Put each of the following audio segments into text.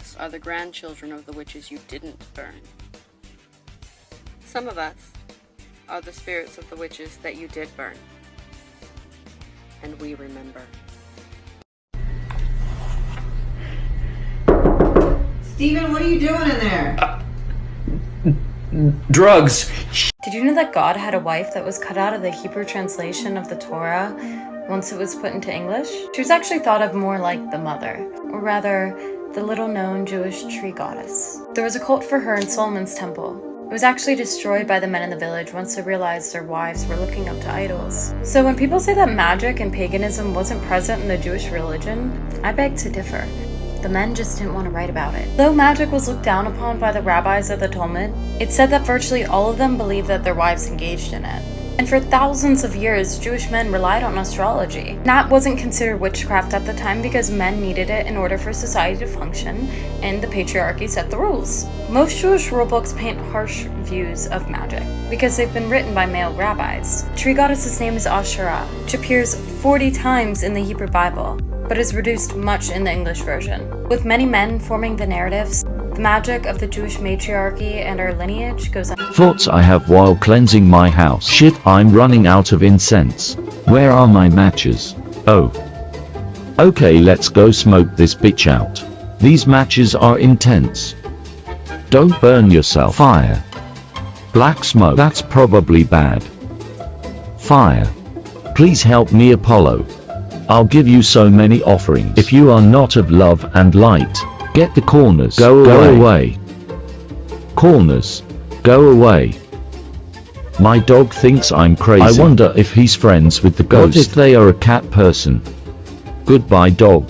us are the grandchildren of the witches you didn't burn. Some of us are the spirits of the witches that you did burn. And we remember. Steven, what are you doing in there? Drugs. Did you know that God had a wife that was cut out of the Hebrew translation of the Torah once it was put into English? She was actually thought of more like the mother, or rather, the little-known Jewish tree goddess. There was a cult for her in Solomon's temple. It was actually destroyed by the men in the village once they realized their wives were looking up to idols. So when people say that magic and paganism wasn't present in the Jewish religion, I beg to differ. The men just didn't want to write about it. Though magic was looked down upon by the rabbis of the Talmud, it's said that virtually all of them believed that their wives engaged in it. And for thousands of years, Jewish men relied on astrology. That wasn't considered witchcraft at the time because men needed it in order for society to function, and the patriarchy set the rules. Most Jewish rulebooks paint harsh views of magic because they've been written by male rabbis. The tree goddess's name is Asherah, which appears 40 times in the Hebrew Bible, but is reduced much in the English version. With many men forming the narratives, the magic of the Jewish matriarchy and our lineage goes on. Thoughts I have while cleansing my house. Shit, I'm running out of incense. Where are my matches? Oh. Okay, let's go smoke this bitch out. These matches are intense. Don't burn yourself. Fire. Black smoke. That's probably bad. Fire. Please help me, Apollo. I'll give you so many offerings. If you are not of love and light, get the corners. Go away. Corners. Go away. My dog thinks I'm crazy. I wonder if he's friends with the ghost. What if they are a cat person? Goodbye, dog.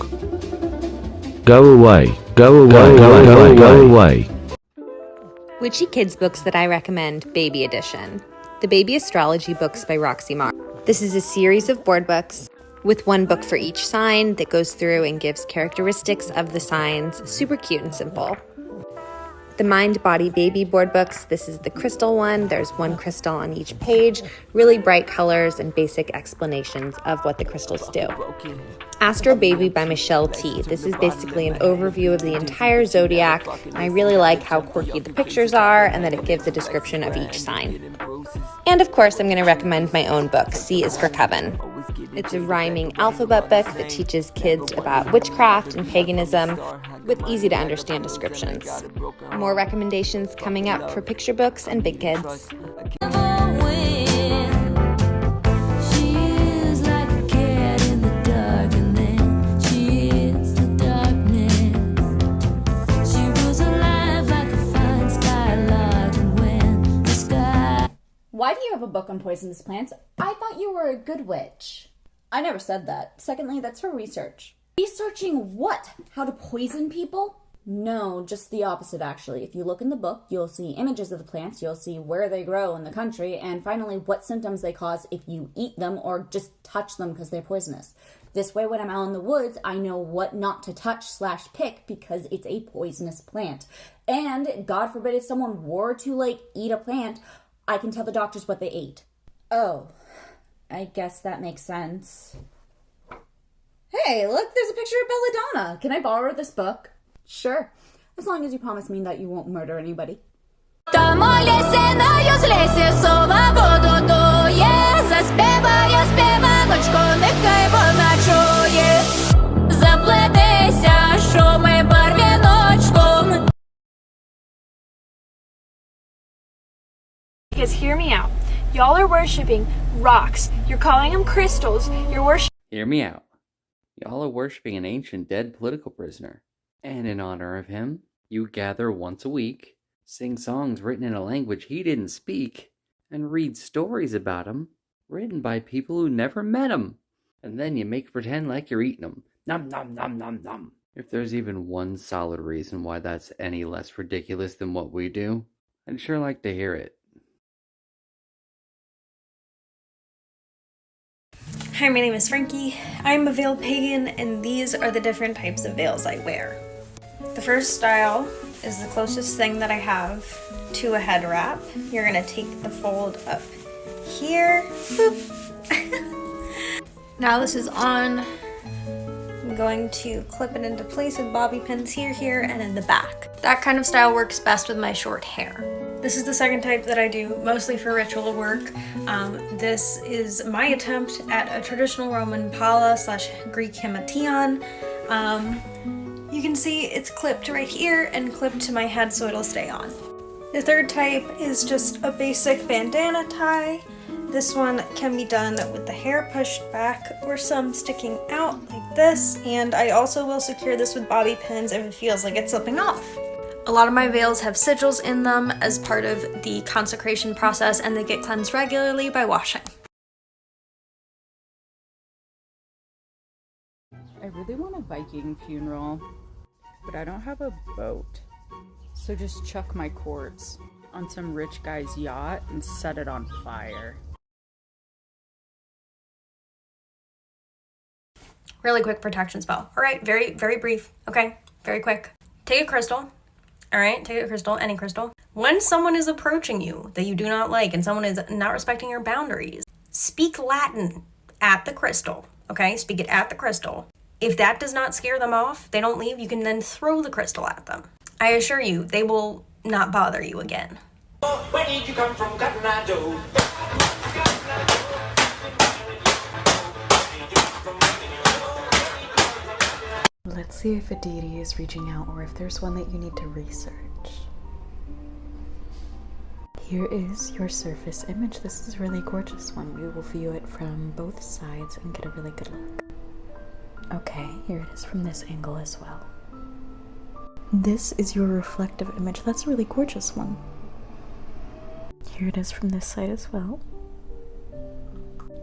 Go away. Go away. Go away. Witchy kids books that I recommend, Baby Edition. The Baby Astrology books by Roxy Marr. This is a series of board books with one book for each sign that goes through and gives characteristics of the signs. Super cute and simple. The Mind Body Baby board books, this is the crystal one. There's one crystal on each page, really bright colors and basic explanations of what the crystals do. Astro Baby by Michelle T. This is basically an overview of the entire zodiac. And I really like how quirky the pictures are and that it gives a description of each sign. And of course, I'm going to recommend my own book, C is for Coven. It's a rhyming alphabet book that teaches kids about witchcraft and paganism with easy to understand descriptions. More recommendations coming up for picture books and big kids. Why do you have a book on poisonous plants? I thought you were a good witch. I never said that. Secondly, that's for research. Researching what? How to poison people? No, just the opposite actually. If you look in the book, you'll see images of the plants, you'll see where they grow in the country, and finally what symptoms they cause if you eat them or just touch them because they're poisonous. This way, when I'm out in the woods, I know what not to touch/pick because it's a poisonous plant. And God forbid if someone were to eat a plant, I can tell the doctors what they ate. Oh, I guess that makes sense. Hey, look, there's a picture of Belladonna. Can I borrow this book? Sure, as long as you promise me that you won't murder anybody. Because hear me out. Y'all are worshipping rocks. You're calling them crystals. You're worshiping. Hear me out. Y'all are worshipping an ancient dead political prisoner. And in honor of him, you gather once a week, sing songs written in a language he didn't speak, and read stories about him written by people who never met him. And then you make pretend like you're eating them. Nom nom nom nom nom. If there's even one solid reason why that's any less ridiculous than what we do, I'd sure like to hear it. Hi, my name is Frankie. I'm a veiled pagan, and these are the different types of veils I wear. The first style is the closest thing that I have to a head wrap. You're gonna take the fold up here. Boop. Now this is on I'm going to clip it into place with bobby pins here, and in the back. That kind of style works best with my short hair. This is the second type that I do, mostly for ritual work. This is my attempt at a traditional Roman pala / Greek hemation. You can see it's clipped right here and clipped to my head so it'll stay on. The third type is just a basic bandana tie. This one can be done with the hair pushed back or some sticking out like this, and I also will secure this with bobby pins if it feels like it's slipping off. A lot of my veils have sigils in them as part of the consecration process, and they get cleansed regularly by washing. I really want a Viking funeral, but I don't have a boat. So just chuck my corpse on some rich guy's yacht and set it on fire. Really quick protection spell. All right, very brief. Okay, very quick. Take a crystal. All right, take a crystal, any crystal. When someone is approaching you that you do not like and someone is not respecting your boundaries, speak Latin at the crystal, okay? Speak it at the crystal. If that does not scare them off, they don't leave, you can then throw the crystal at them. I assure you, they will not bother you again. Where did you come from, Cotton? Let's see if a deity is reaching out or if there's one that you need to research. Here is your surface image. This is a really gorgeous one. We will view it from both sides and get a really good look. Okay, here it is from this angle as well. This is your reflective image. That's a really gorgeous one. Here it is from this side as well.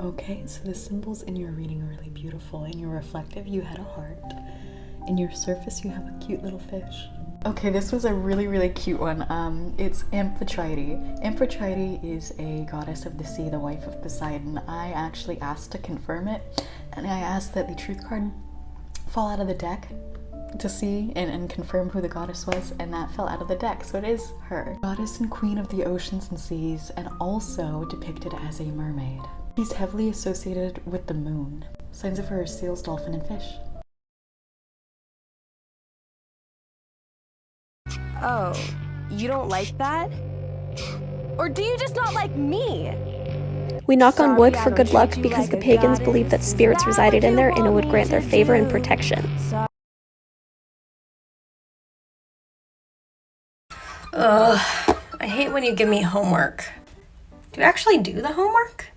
Okay, so the symbols in your reading are really beautiful. In your reflective, you had a heart. In your surface, you have a cute little fish. Okay, this was a really cute one. It's Amphitrite. Amphitrite is a goddess of the sea, the wife of Poseidon. I actually asked to confirm it, and I asked that the truth card fall out of the deck to see and confirm who the goddess was, and that fell out of the deck, so it is her. Goddess and queen of the oceans and seas, and also depicted as a mermaid. She's heavily associated with the moon. Signs of her are seals, dolphin, and fish. Oh, you don't like that? Or do you just not like me? We knock on wood for good luck because the pagans believed that spirits resided in there and it would grant their favor and protection. Ugh, I hate when you give me homework. Do you actually do the homework?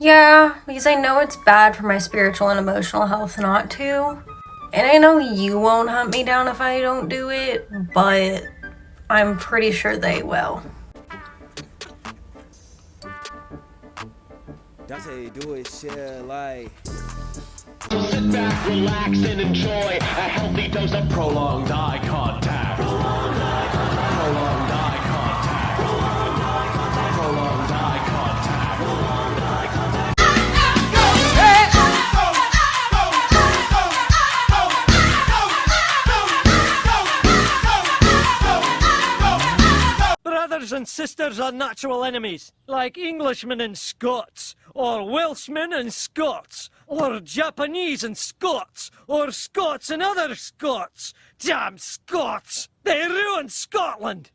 Yeah, because I know it's bad for my spiritual and emotional health not to. And I know you won't hunt me down if I don't do it, but I'm pretty sure they will. Dante do it share like. So sit back, relax, and enjoy a healthy dose of prolonged eye contact. Prolonged eye contact. Prolonged eye contact. Prolonged eye contact. Prolonged eye contact. Prolonged eye contact. Brothers and sisters are natural enemies, like Englishmen and Scots, or Welshmen and Scots, or Japanese and Scots, or Scots and other Scots. Damn Scots! They ruined Scotland!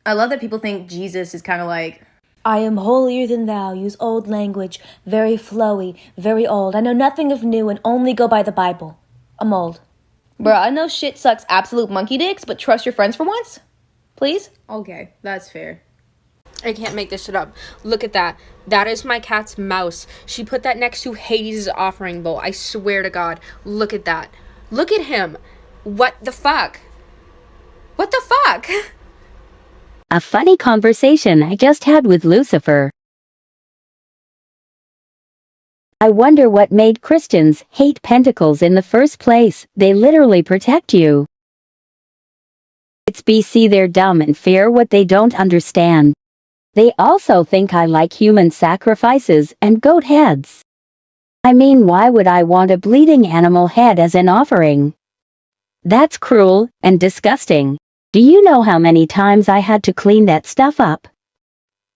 I love that people think Jesus is kind of like, I am holier than thou, use old language, very flowy, very old. I know nothing of new and only go by the Bible. I'm old. Bruh, I know shit sucks absolute monkey dicks, but trust your friends for once? Please? Okay, that's fair. I can't make this shit up. Look at that. That is my cat's mouse. She put that next to Hades' offering bowl. I swear to God. Look at that. Look at him. What the fuck? What the fuck? A funny conversation I just had with Lucifer. I wonder what made Christians hate pentacles in the first place. They literally protect you. It's BC, they're dumb and fear what they don't understand. They also think I like human sacrifices and goat heads. I mean, why would I want a bleeding animal head as an offering? That's cruel and disgusting. Do you know how many times I had to clean that stuff up?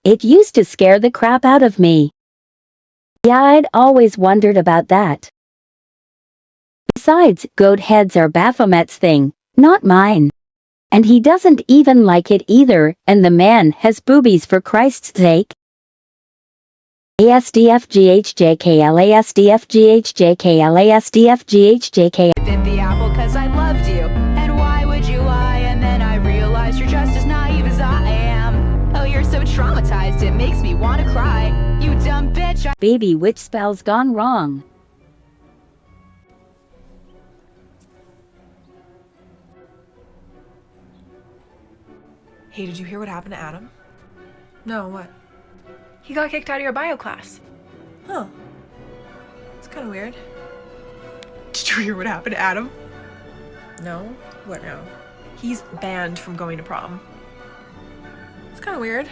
It used to scare the crap out of me. Yeah, I'd always wondered about that. Besides, goat heads are Baphomet's thing, not mine. And he doesn't even like it either, and the man has boobies for Christ's sake. ASDFGHJKLASDFGHJKLASDFGHJK. Bit the apple cause I loved you. And why would you lie? And then I realized you're just as naive as I am. Oh, you're so traumatized, it makes me want to cry. You dumb bitch. Baby witch spell's gone wrong. Hey, did you hear what happened to Adam? No, what? He got kicked out of your bio class. Huh. It's kind of weird. Did you hear what happened to Adam? No? What now? He's banned from going to prom. It's kind of weird.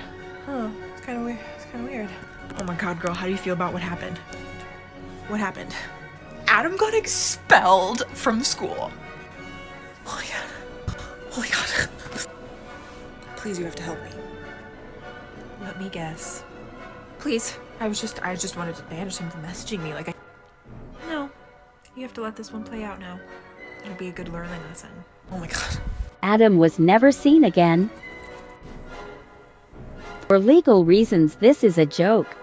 Huh. It's kind of weird. It's kind of weird. Oh my god, girl, how do you feel about what happened? What happened? Adam got expelled from school. Oh my god. Oh my god. Please, you have to help me. Let me guess. Please. I just wanted to banish him from messaging me. Like, No. You have to let this one play out now. It'll be a good learning lesson. Oh my god. Adam was never seen again. For legal reasons, this is a joke.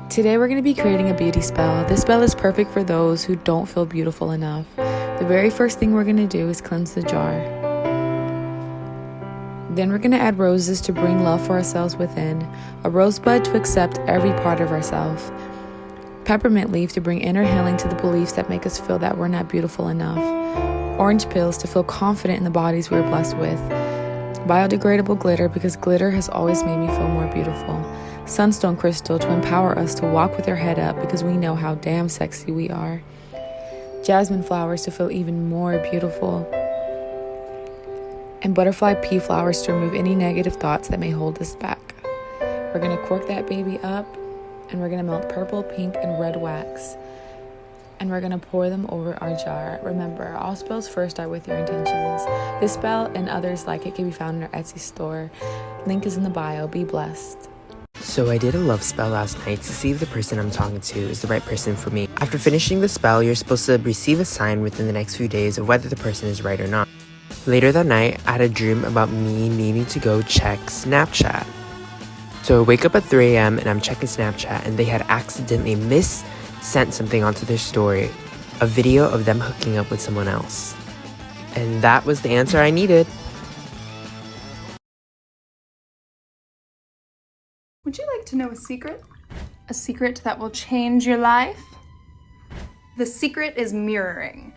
Today we're going to be creating a beauty spell. This spell is perfect for those who don't feel beautiful enough. The very first thing we're going to do is cleanse the jar. Then we're going to add roses to bring love for ourselves within, a rosebud to accept every part of ourselves, peppermint leaf to bring inner healing to the beliefs that make us feel that we're not beautiful enough, orange pills to feel confident in the bodies we're blessed with, biodegradable glitter because glitter has always made me feel more beautiful, sunstone crystal to empower us to walk with our head up because we know how damn sexy we are, jasmine flowers to feel even more beautiful, and butterfly pea flowers to remove any negative thoughts that may hold us back. We're going to cork that baby up, and we're going to melt purple, pink, and red wax, and we're going to pour them over our jar. Remember, all spells first start with your intentions. This spell and others like it can be found in our Etsy store. Link is in the bio. Be blessed. So I did a love spell last night to see if the person I'm talking to is the right person for me. After finishing the spell, you're supposed to receive a sign within the next few days of whether the person is right or not. Later that night, I had a dream about me needing to go check Snapchat. So I wake up at 3 a.m. and I'm checking Snapchat, and they had accidentally sent something onto their story, a video of them hooking up with someone else. And that was the answer I needed. Would you like to know a secret? A secret that will change your life? The secret is mirroring.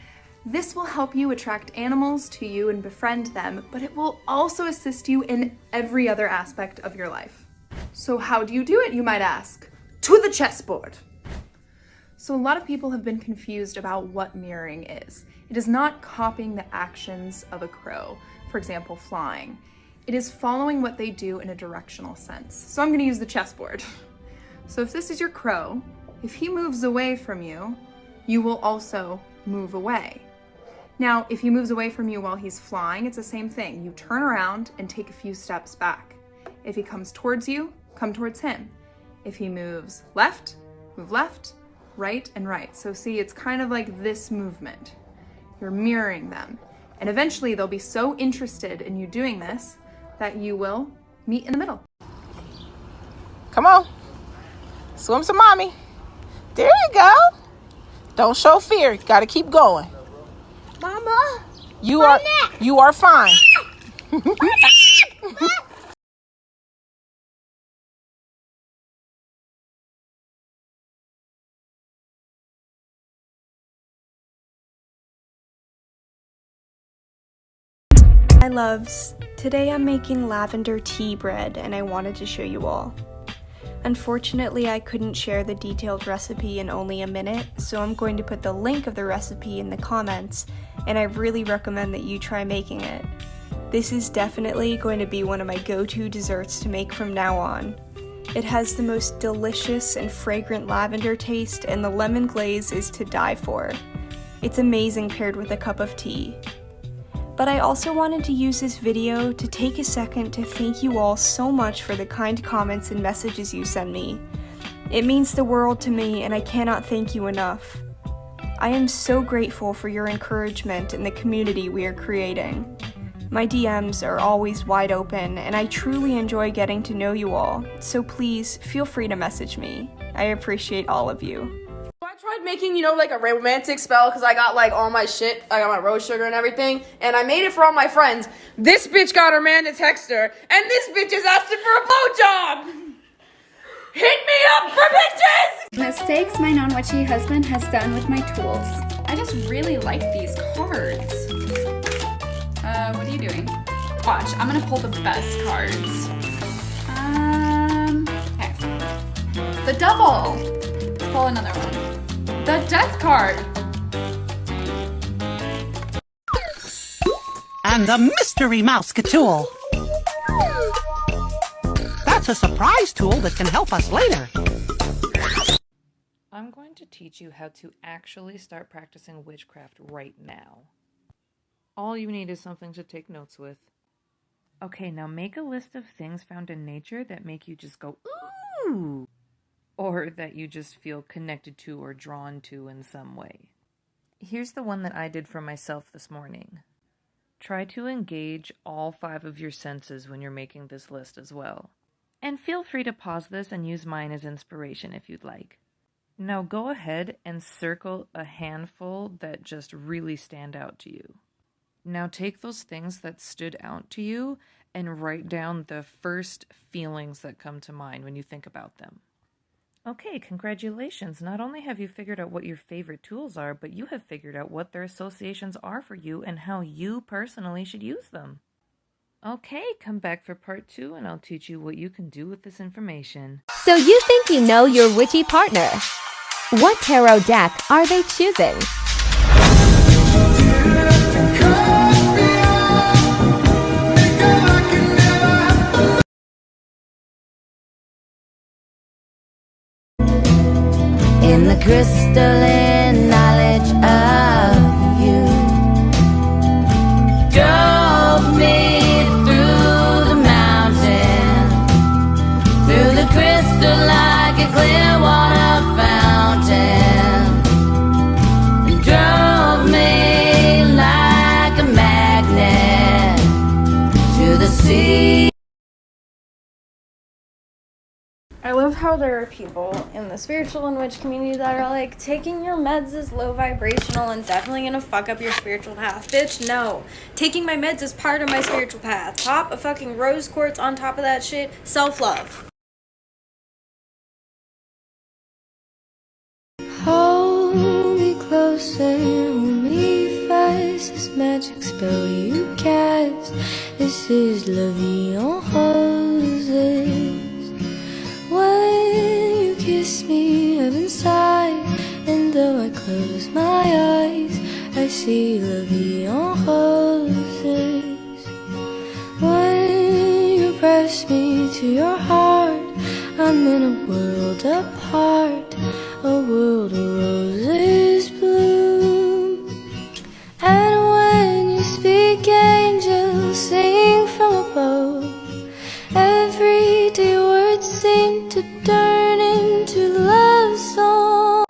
This will help you attract animals to you and befriend them, but it will also assist you in every other aspect of your life. So how do you do it, you might ask? To the chessboard! So a lot of people have been confused about what mirroring is. It is not copying the actions of a crow, for example, flying. It is following what they do in a directional sense. So I'm gonna use the chessboard. So if this is your crow, if he moves away from you, you will also move away. Now, if he moves away from you while he's flying, it's the same thing. You turn around and take a few steps back. If he comes towards you, come towards him. If he moves left, move left, right, and right. So see, it's kind of like this movement. You're mirroring them. And eventually they'll be so interested in you doing this that you will meet in the middle. Come on. Swim some mommy. There you go. Don't show fear. Gotta keep going. Mama. You are fine. Hi loves, today I'm making lavender tea bread and I wanted to show you all. Unfortunately, I couldn't share the detailed recipe in only a minute, so I'm going to put the link of the recipe in the comments, and I really recommend that you try making it. This is definitely going to be one of my go-to desserts to make from now on. It has the most delicious and fragrant lavender taste, and the lemon glaze is to die for. It's amazing paired with a cup of tea. But I also wanted to use this video to take a second to thank you all so much for the kind comments and messages you send me. It means the world to me, and I cannot thank you enough. I am so grateful for your encouragement and the community we are creating. My DMs are always wide open, and I truly enjoy getting to know you all, so please feel free to message me. I appreciate all of you. I tried making, like a romantic spell because I got all my shit. I got my rose sugar and everything, and I made it for all my friends. This bitch got her man to text her, and this bitch is asking for a blowjob. Hit me up for bitches! Mistakes my non-witchy husband has done with my tools. I just really like these cards. What are you doing? Watch, I'm gonna pull the best cards. Okay. The double. Let's pull another one. The death card. And the mystery mouse tool. That's a surprise tool that can help us later. I'm going to teach you how to actually start practicing witchcraft right now. All you need is something to take notes with. Okay, now make a list of things found in nature that make you just go, ooh, or that you just feel connected to or drawn to in some way. Here's the one that I did for myself this morning. Try to engage all 5 of your senses when you're making this list as well. And feel free to pause this and use mine as inspiration if you'd like. Now go ahead and circle a handful that just really stand out to you. Now take those things that stood out to you and write down the first feelings that come to mind when you think about them. Okay, congratulations. Not only have you figured out what your favorite tools are, but you have figured out what their associations are for you and how you personally should use them. Okay, come back for part 2 and I'll teach you what you can do with this information. So you think you know your witchy partner. What tarot deck are they choosing? In the crystalline knowledge of you, drove me through the mountain, through the crystal like a clear water fountain, drove me like a magnet to the sea. I love how there are people in the spiritual and witch community that are like, taking your meds is low vibrational and definitely gonna fuck up your spiritual path. Bitch, no. Taking my meds is part of my spiritual path. Pop a fucking rose quartz on top of that shit. Self-love. Hold me closer when we fast. This magic spell you cast. This is La Vie en Roses. When you kiss me up inside, and though I close my eyes, I see La Vie en Roses. When you press me to your heart, I'm in a world apart, a world of roses bloom. And when you speak, angels sing from above. Everyday words seem to turn into love songs.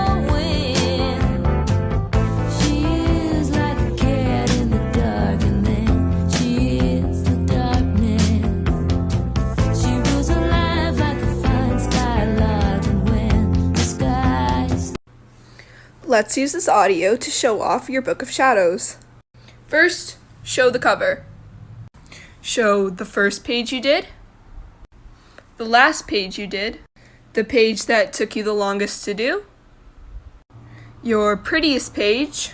She is like a cat in the dark, and then she is the darkness. She was alive like a fine skylark, and when the skies. Let's use this audio to show off your Book of Shadows. First, show the cover. Show the first page you did, the last page you did, the page that took you the longest to do, your prettiest page,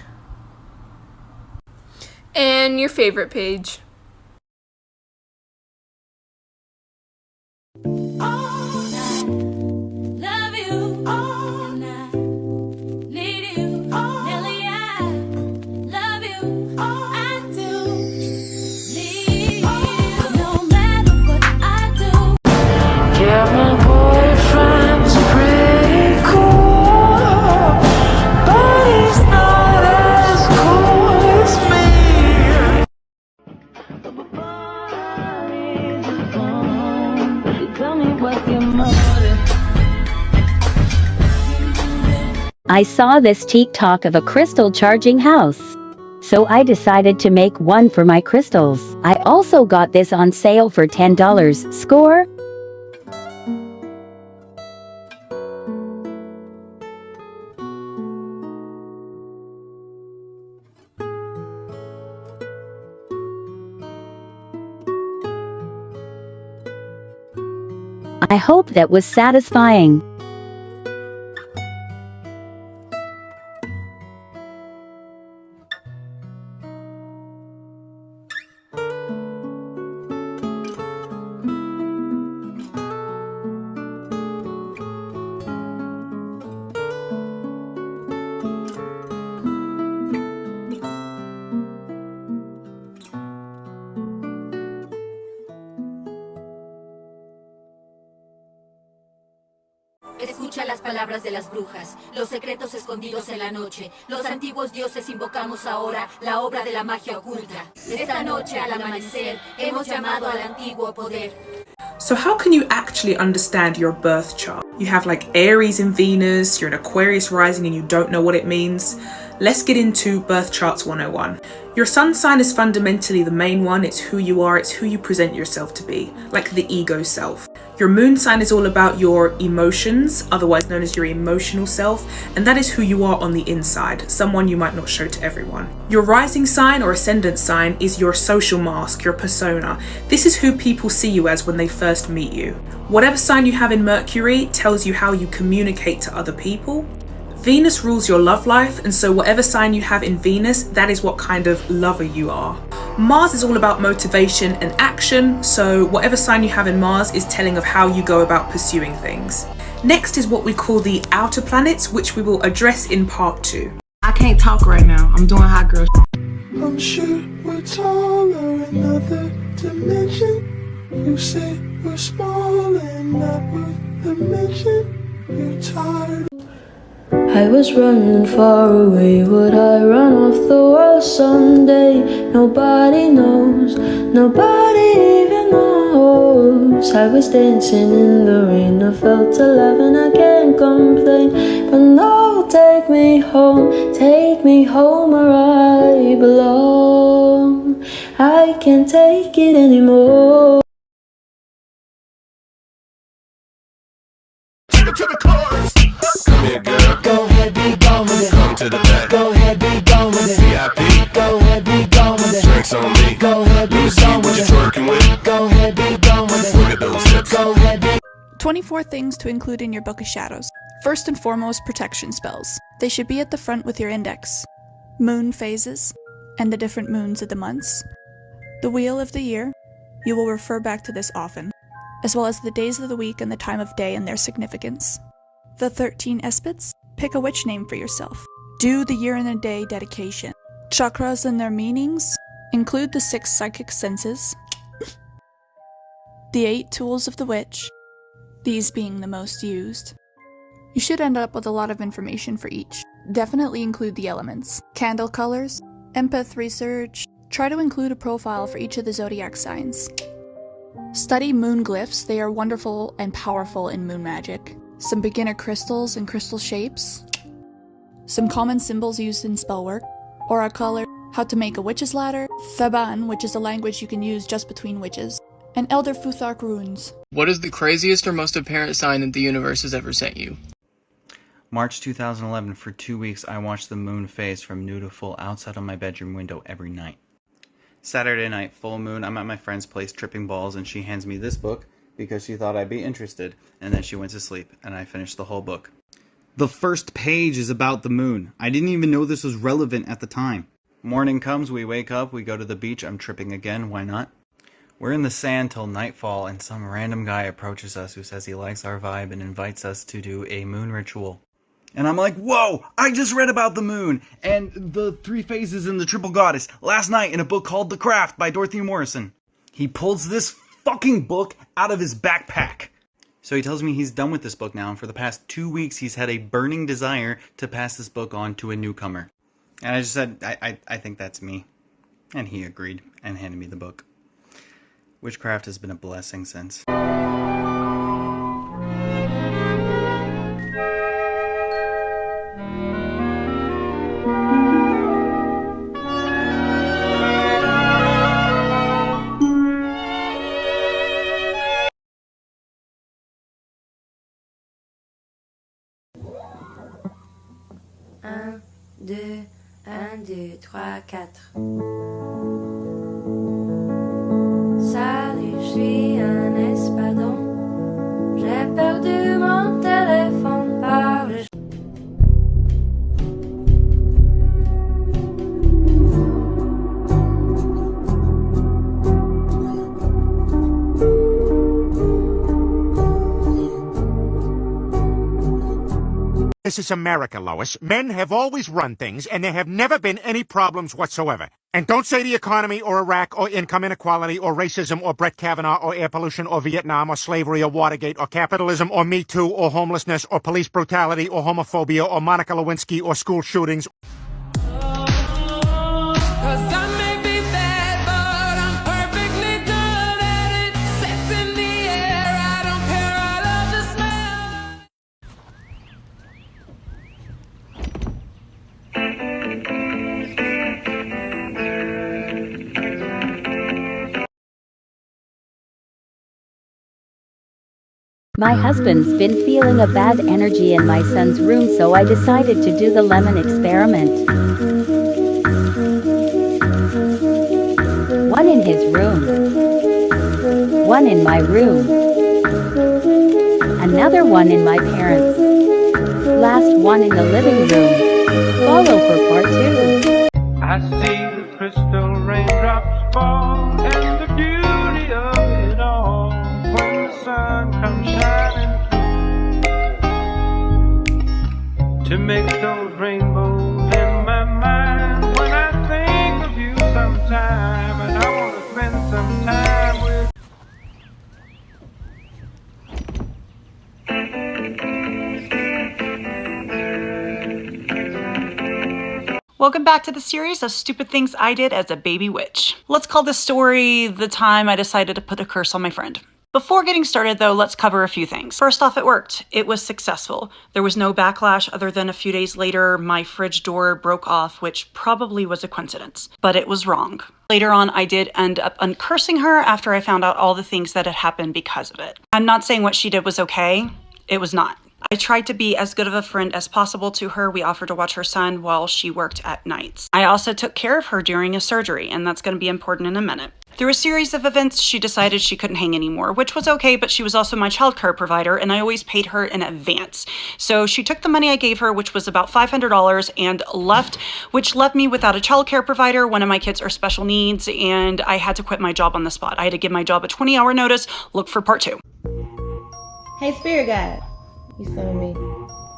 and your favorite page. Yeah, my boyfriend's pretty cool, but he's not as cool as me. Tell me what's your motive. I saw this TikTok of a crystal charging house. So I decided to make one for my crystals. I also got this on sale for $10. Score? I hope that was satisfying. Escucha las palabras de las brujas, los secretos escondidos en la noche. Los antiguos dioses invocamos ahora la obra de la magia oculta. Esta noche al amanecer hemos llamado al antiguo poder. So how can you actually understand your birth chart? You have like Aries in Venus, you're an Aquarius rising and you don't know what it means. Let's get into Birth Charts 101. Your sun sign is fundamentally the main one. It's who you are, it's who you present yourself to be, like the ego self. Your moon sign is all about your emotions, otherwise known as your emotional self, and that is who you are on the inside, someone you might not show to everyone. Your rising sign or ascendant sign is your social mask, your persona. This is who people see you as when they first meet you. Whatever sign you have in Mercury tells you how you communicate to other people. Venus rules your love life, and so whatever sign you have in Venus, that is what kind of lover you are. Mars is all about motivation and action, so whatever sign you have in Mars is telling of how you go about pursuing things. Next is what we call the outer planets, which we will address in part 2. I can't talk right now. I'm doing hot girl. I'm sure we're taller in another dimension. You say we're small and not worth the mention. You're tired. I was running far away. Would I run off the world someday? Nobody knows. Nobody even knows. I was dancing in the rain. I felt alive and I can't complain. But no, take me home where I belong. I can't take it anymore. Take it to the chorus. Come here, girl. Go ahead, be gone with it. Come to the back. Go ahead, be gone with it. VIP. Go ahead, be gone with it. Drinks on me. Go ahead, be Let me see gone what with you it. twerking with. Go ahead, be gone with it. Look at those hips. Go ahead, be 24 things to include in your Book of Shadows. First and foremost, protection spells. They should be at the front with your index. Moon phases, and the different moons of the months. The wheel of the year, you will refer back to this often, as well as the days of the week and the time of day and their significance. The 13 Espits, pick a witch name for yourself. Do the year and a day dedication. Chakras and their meanings, include the 6 psychic senses, the 8 tools of the witch, these being the most used. You should end up with a lot of information for each. Definitely include the elements, candle colors, empath research. Try to include a profile for each of the zodiac signs. Study moon glyphs, they are wonderful and powerful in moon magic. Some beginner crystals and crystal shapes. Some common symbols used in spellwork. Aura color, how to make a witch's ladder, Thaban, which is a language you can use just between witches, and Elder Futhark runes. What is the craziest or most apparent sign that the universe has ever sent you? March 2011, for 2 weeks, I watched the moon phase from new to full outside on my bedroom window every night. Saturday night, full moon, I'm at my friend's place tripping balls, and she hands me this book because she thought I'd be interested, and then she went to sleep, and I finished the whole book. The first page is about the moon. I didn't even know this was relevant at the time. Morning comes, we wake up, we go to the beach, I'm tripping again, why not? We're in the sand till nightfall, and some random guy approaches us who says he likes our vibe and invites us to do a moon ritual. And I'm like, whoa, I just read about the moon and the 3 phases in the triple goddess last night in a book called The Craft by Dorothy Morrison. He pulls this fucking book out of his backpack. So he tells me he's done with this book now, and for the past 2 weeks he's had a burning desire to pass this book on to a newcomer. And I just said, I think that's me. And he agreed and handed me the book. Witchcraft has been a blessing since. Un, deux, 3, 4. Salut, je suis un espadon. J'ai perdu mon téléphone par le... This is America, Lois. Men have always run things, and there have never been any problems whatsoever. And don't say the economy or Iraq or income inequality or racism or Brett Kavanaugh or air pollution or Vietnam or slavery or Watergate or capitalism or Me Too or homelessness or police brutality or homophobia or Monica Lewinsky or school shootings. My husband's been feeling a bad energy in my son's room, so I decided to do the lemon experiment. One in his room. One in my room. Another one in my parents'. Last one in the living room. Follow for part 2. I see the crystal raindrops fall and the beauty of it all when the sun comes shining through to make those rainbows in my mind when I think of you sometime and I want to spend some time with Welcome back to the series of stupid things I did as a baby witch. Let's call this story the time I decided to put a curse on my friend. Before getting started though, let's cover a few things. First off, it worked. It was successful. There was no backlash other than a few days later, my fridge door broke off, which probably was a coincidence, but it was wrong. Later on, I did end up uncursing her after I found out all the things that had happened because of it. I'm not saying what she did was okay. It was not. I tried to be as good of a friend as possible to her. We offered to watch her son while she worked at nights. I also took care of her during a surgery, and that's going to be important in a minute. Through a series of events, she decided she couldn't hang anymore, which was okay, but she was also my childcare provider, and I always paid her in advance. So she took the money I gave her, which was about $500, and left, which left me without a childcare provider. One of my kids are special needs, and I had to quit my job on the spot. I had to give my job a 20-hour notice. Look for part 2. Hey, Spirit Guide. You feel me?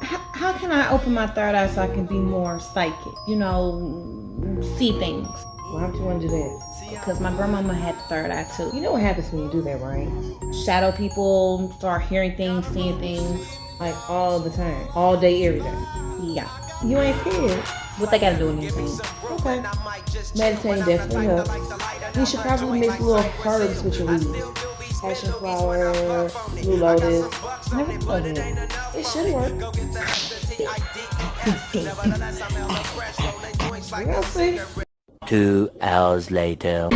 How can I open my third eye so I can be more psychic? You know, see things. Why would you want to do that? Because my grandmama had the third eye too. You know what happens when you do that, right? Shadow people, start hearing things, seeing things, like all the time. All day, every day. Yeah. You ain't scared. What they gotta do with anything? Okay. Meditating definitely helps. You should probably mix little herbs with your weed. Passion flower, blue lotus. Never thought of it. It should work. We'll see. 2 hours later.